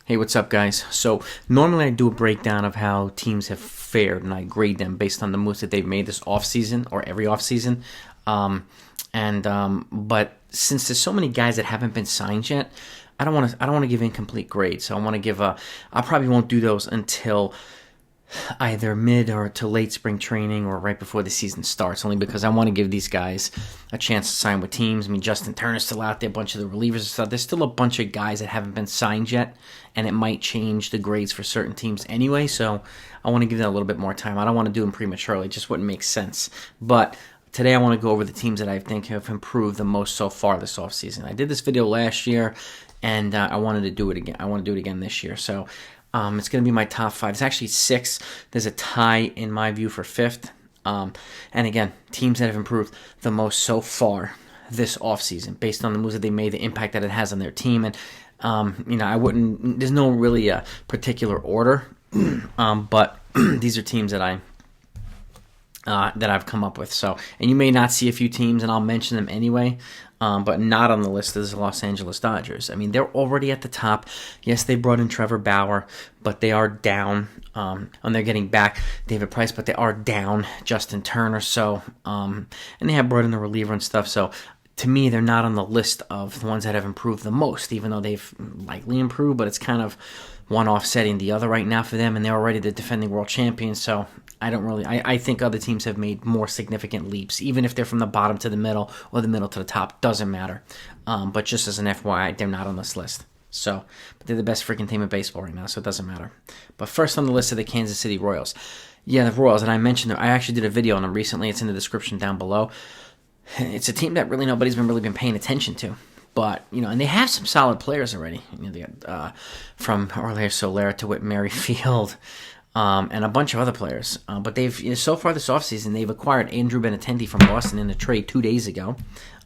Hey, what's up, guys? So normally I do a breakdown of how teams have fared, and I grade them based on the moves that they've made this offseason or every offseason. But since there's so many guys that haven't been signed yet, I don't want to give incomplete grades. So I want to give a. I probably won't do those until either mid or to late spring training or right before the season starts, only because I want to give these guys a chance to sign with teams. I mean, Justin Turner's still out there, a bunch of the relievers and stuff. There's still a bunch of guys that haven't been signed yet, and it might change the grades for certain teams anyway, so I want to give that a little bit more time. I don't want to do them prematurely. It just wouldn't make sense. But today I want to go over the teams that I think have improved the most so far this offseason. I did this video last year, and I wanted to do it again. I want to do it again this year, so it's going to be my top five. It's actually six. There's a tie in my view for fifth. And again, teams that have improved the most so far this offseason based on the moves that they made, the impact that it has on their team. And, I wouldn't, there's no really a particular order, but these are teams that I've come up with. So, and you may not see a few teams, and I'll mention them anyway, but not on the list is the Los Angeles Dodgers. I mean, they're already at the top. Yes, they brought in Trevor Bauer, but they are down, and they're getting back David Price, but they are down Justin Turner. So, and they have brought in the reliever and stuff. So, to me, they're not on the list of the ones that have improved the most, even though they've likely improved, but it's kind of one offsetting the other right now for them, and they're already the defending world champions. So I think other teams have made more significant leaps, even if they're from the bottom to the middle or the middle to the top, doesn't matter. But just as an FYI, they're not on this list. So, but they're the best freaking team in baseball right now, so it doesn't matter. But first on the list are the Kansas City Royals. Yeah, the Royals, and I mentioned I actually did a video on them recently. It's in the description down below. It's a team that really nobody's been paying attention to. But, and they have some solid players already. They got, from Jorge Soler to Whit Merrifield, and a bunch of other players. But they've, so far this offseason, they've acquired Andrew Benitendi from Boston in a trade 2 days ago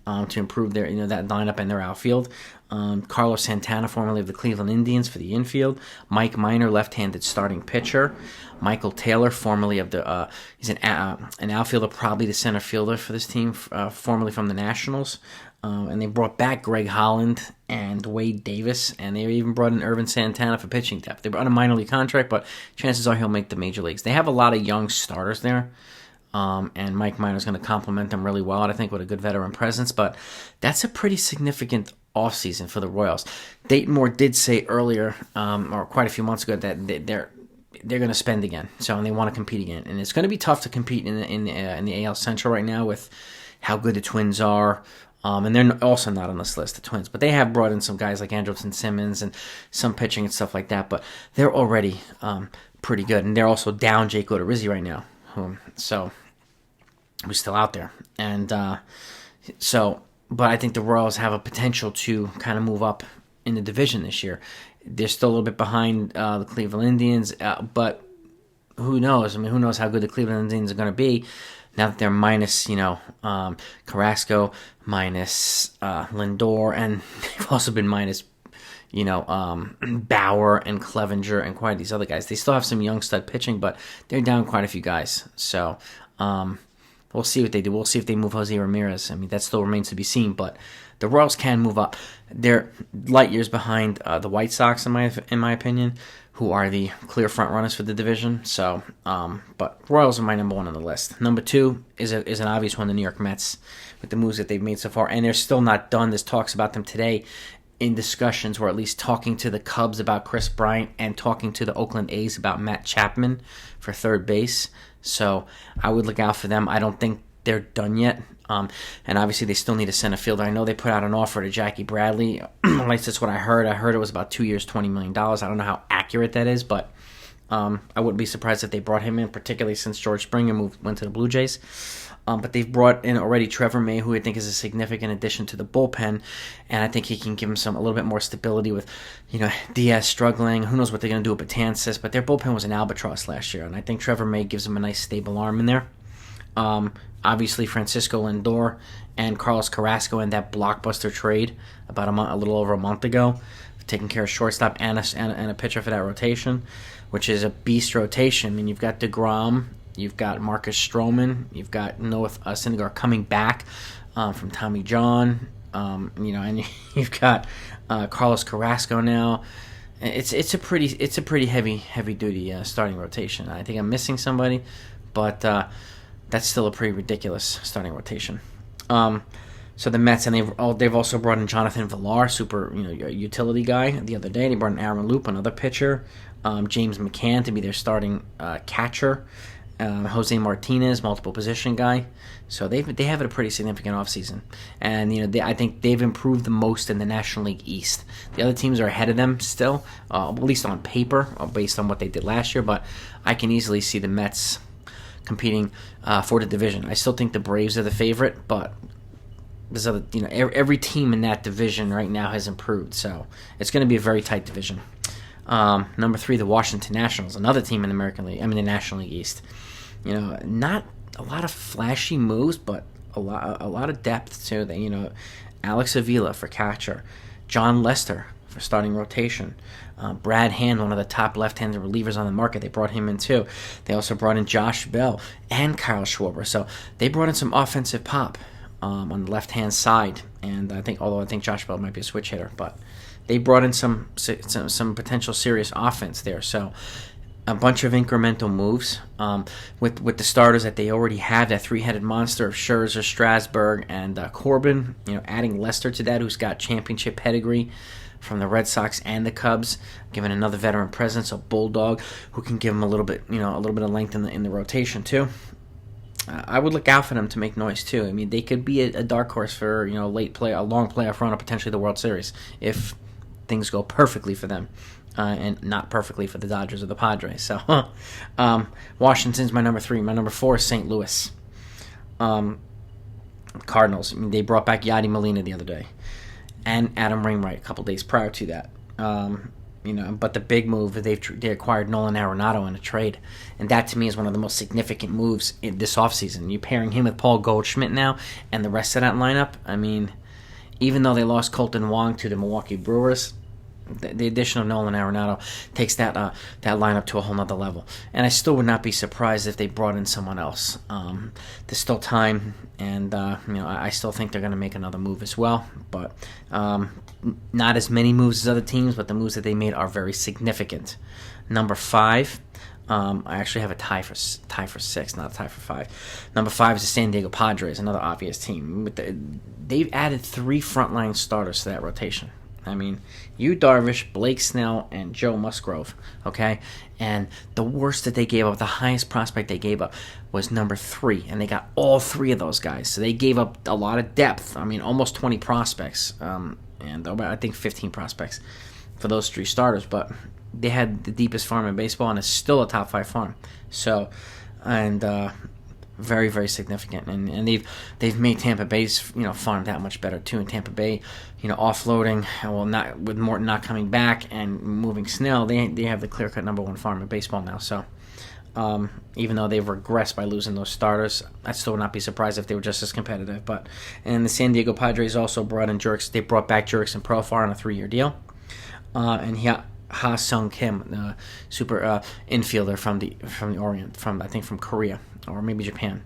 to improve their, that lineup and their outfield. Carlos Santana, formerly of the Cleveland Indians, for the infield. Mike Minor, left-handed starting pitcher. Michael Taylor, formerly of the, he's an outfielder, probably the center fielder for this team, formerly from the Nationals. And they brought back Greg Holland and Wade Davis, and they even brought in Irvin Santana for pitching depth. They brought a minor league contract, but chances are he'll make the major leagues. They have a lot of young starters there, and Mike Minor's going to complement them really well, I think, with a good veteran presence. But that's a pretty significant offseason for the Royals. Dayton Moore did say earlier, or quite a few months ago, that they're going to spend again, and they want to compete again. And it's going to be tough to compete in the AL Central right now with how good the Twins are. And they're also not on this list, the Twins. But they have brought in some guys like Andrelton Simmons and some pitching and stuff like that. But they're already pretty good. And they're also down Jake Odorizzi right now. So, who's still out there. And but I think the Royals have a potential to kind of move up in the division this year. They're still a little bit behind the Cleveland Indians. But who knows? I mean, who knows how good the Cleveland Indians are going to be. Now that they're minus, Carrasco, minus Lindor, and they've also been minus, Bauer and Clevenger and quite these other guys. They still have some young stud pitching, but they're down quite a few guys. So we'll see what they do. We'll see if they move Jose Ramirez. I mean, that still remains to be seen, but the Royals can move up. They're light years behind the White Sox, in my opinion, who are the clear front runners for the division. So, but Royals are my number one on the list. Number two is an obvious one, the New York Mets, with the moves that they've made so far. And they're still not done. There's talks about them today in discussions, or at least talking to the Cubs about Chris Bryant and talking to the Oakland A's about Matt Chapman for third base. So I would look out for them. I don't think they're done yet. And obviously they still need a center fielder. I know they put out an offer to Jackie Bradley. At least that's what I heard. I heard it was about 2 years, $20 million. I don't know how accurate that is, but I wouldn't be surprised if they brought him in, particularly since George Springer went to the Blue Jays. But they've brought in already Trevor May, who I think is a significant addition to the bullpen, and I think he can give him a little bit more stability with, Diaz struggling. Who knows what they're going to do with Betances, but their bullpen was an albatross last year, and I think Trevor May gives them a nice stable arm in there. Obviously, Francisco Lindor and Carlos Carrasco in that BlockBuster trade about a little over a month ago, taking care of shortstop and a pitcher for that rotation, which is a beast rotation. I mean, you've got DeGrom, you've got Marcus Stroman, you've got Noah Syndergaard coming back from Tommy John, and you've got Carlos Carrasco now. It's a pretty heavy duty starting rotation. I think I'm missing somebody, but that's still a pretty ridiculous starting rotation. So the Mets, and they've also brought in Jonathan Villar, super utility guy. The other day they brought in Arenado, another pitcher, James McCann to be their starting catcher, Jose Martinez, multiple position guy. So they have a pretty significant offseason. And I think they've improved the most in the National League East. The other teams are ahead of them still, at least on paper, based on what they did last year. But I can easily see the Mets competing for the division. I still think the Braves are the favorite, but there's every team in that division right now has improved. So it's going to be a very tight division. Number 3, the Washington Nationals, another team in the National League East. Not a lot of flashy moves, but a lot of depth too. Alex Avila for catcher, John Lester for starting rotation, Brad Hand, one of the top left-handed relievers on the market. They brought him in too. They also brought in Josh Bell and Kyle Schwarber. So they brought in some offensive pop on the left-hand side, and I think Josh Bell might be a switch hitter, but they brought in some potential serious offense there. So a bunch of incremental moves with the starters that they already have, that three-headed monster of Scherzer, Strasburg, and Corbin. Adding Lester to that, who's got championship pedigree from the Red Sox and the Cubs, giving another veteran presence, a bulldog who can give them a little bit of length in the rotation too. I would look out for them to make noise too. I mean, they could be a dark horse for a long playoff run, or potentially the World Series if things go perfectly for them, and not perfectly for the Dodgers or the Padres. So, Washington's my number 3. My number 4 is St. Louis Cardinals. I mean, they brought back Yadi Molina the other day, and Adam Wainwright a couple days prior to that. But the big move, they acquired Nolan Arenado in a trade, and that to me is one of the most significant moves in this offseason. You're pairing him with Paul Goldschmidt now, and the rest of that lineup. I mean, even though they lost Colton Wong to the Milwaukee Brewers, the addition of Nolan Arenado takes that lineup to a whole nother level. And I still would not be surprised if they brought in someone else. There's still time, and I still think they're going to make another move as well. But not as many moves as other teams, but the moves that they made are very significant. Number 5, I actually have a tie for 6, not a tie for 5. Number 5 is the San Diego Padres, another obvious team. They've added 3 frontline starters to that rotation. I mean, Yu Darvish, Blake Snell, and Joe Musgrove, okay? And the worst that they gave up, the highest prospect they gave up, was number 3, and they got all 3 of those guys. So they gave up a lot of depth. I mean, almost 20 prospects, and I think 15 prospects for those 3 starters. But they had the deepest farm in baseball, and it's still a top 5 farm. So, and very, very significant, and they've made Tampa Bay's farm that much better too. In Tampa Bay, offloading, not with Morton not coming back and moving Snell, they have the clear-cut number 1 farm in baseball now. So even though they've regressed by losing those starters, I still would not be surprised if they were just as competitive. And the San Diego Padres also brought in They brought back Jurickson Profar on a 3-year deal, and Ha-Sung Kim, super infielder from the Orient, from Korea or maybe Japan.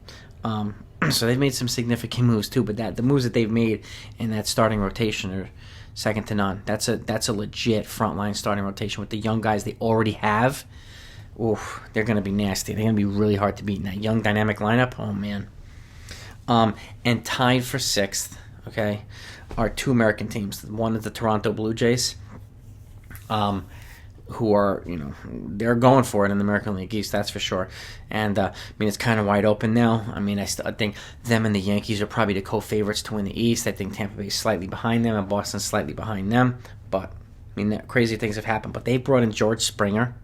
So they've made some significant moves too, but the moves that they've made in that starting rotation are second to none. That's a legit frontline starting rotation with the young guys they already have. Oof, they're going to be nasty. They're going to be really hard to beat in that young dynamic lineup. Oh man. And tied for 6th, okay, are 2 American teams. One is the Toronto Blue Jays, who are, they're going for it in the American League East, that's for sure. And, it's kind of wide open now. I mean, I think them and the Yankees are probably the co-favorites to win the East. I think Tampa Bay is slightly behind them, and Boston's slightly behind them. But, crazy things have happened. But they brought in George Springer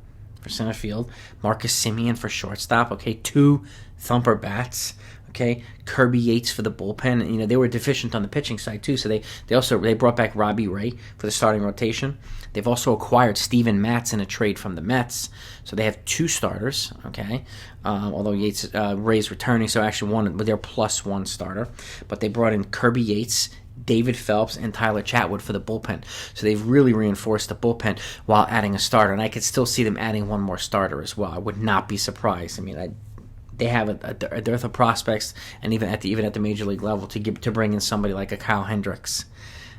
for center field, Marcus Semien for shortstop, okay, 2 thumper bats, okay, Kirby Yates for the bullpen. They were deficient on the pitching side too, so they brought back Robbie Ray for the starting rotation. They've also acquired Steven Matz in a trade from the Mets, so they have 2 starters, okay, although Ray's returning, so actually they're plus 1 starter. But they brought in Kirby Yates, David Phelps, and Tyler Chatwood for the bullpen. So they've really reinforced the bullpen while adding a starter, and I could still see them adding 1 more starter as well. I would not be surprised. They have a dearth of prospects, and even at the major league level to bring in somebody like a Kyle Hendricks,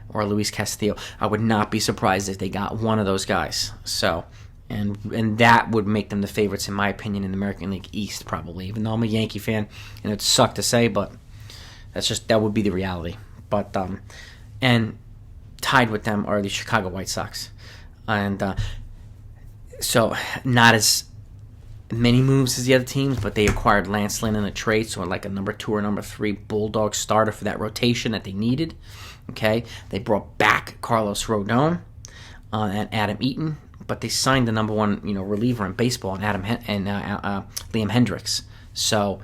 or Luis Castillo. I would not be surprised if they got one of those guys. So, and that would make them the favorites, in my opinion, in the American League East, probably. Even though I'm a Yankee fan, and it sucks to say, but that would be the reality. But and tied with them are the Chicago White Sox, and so not as many moves as the other teams, but they acquired Lance Lynn in a trade, so like a number 2 or number 3 Bulldog starter for that rotation that they needed. Okay, they brought back Carlos Rodon and Adam Eaton, but they signed the number 1 reliever in baseball, and Liam Hendricks. So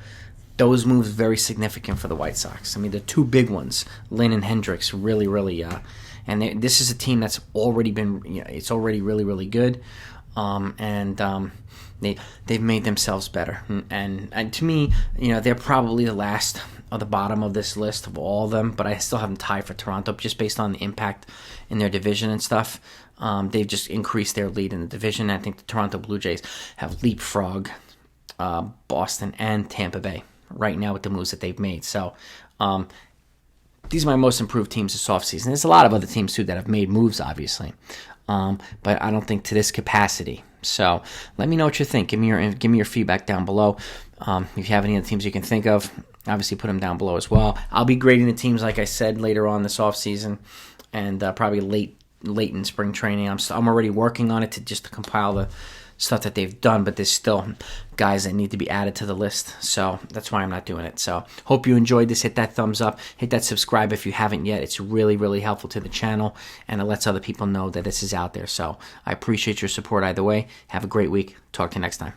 those moves very significant for the White Sox. I mean, the 2 big ones, Lynn and Hendricks, really. And this is a team that's already been, it's already really, really good. They've made themselves better. And to me, they're probably the last of the bottom of this list of all of them, but I still have them tied for Toronto just based on the impact in their division and stuff. They've just increased their lead in the division. I think the Toronto Blue Jays have leapfrogged Boston and Tampa Bay right now with the moves that they've made. So these are my most improved teams this offseason. There's a lot of other teams, too, that have made moves, obviously. But I don't think to this capacity. So let me know what you think. Give me your feedback down below. If you have any other teams you can think of, obviously put them down below as well. I'll be grading the teams, like I said, later on this offseason, and probably late in spring training. I'm already working on it to compile the stuff that they've done, but there's still guys that need to be added to the list, so that's why I'm not doing it. So hope you enjoyed this. Hit that thumbs up, hit that subscribe if you haven't yet. It's really, really helpful to the channel, and it lets other people know that this is out there. So I appreciate your support either way. Have a great week. Talk to you next time.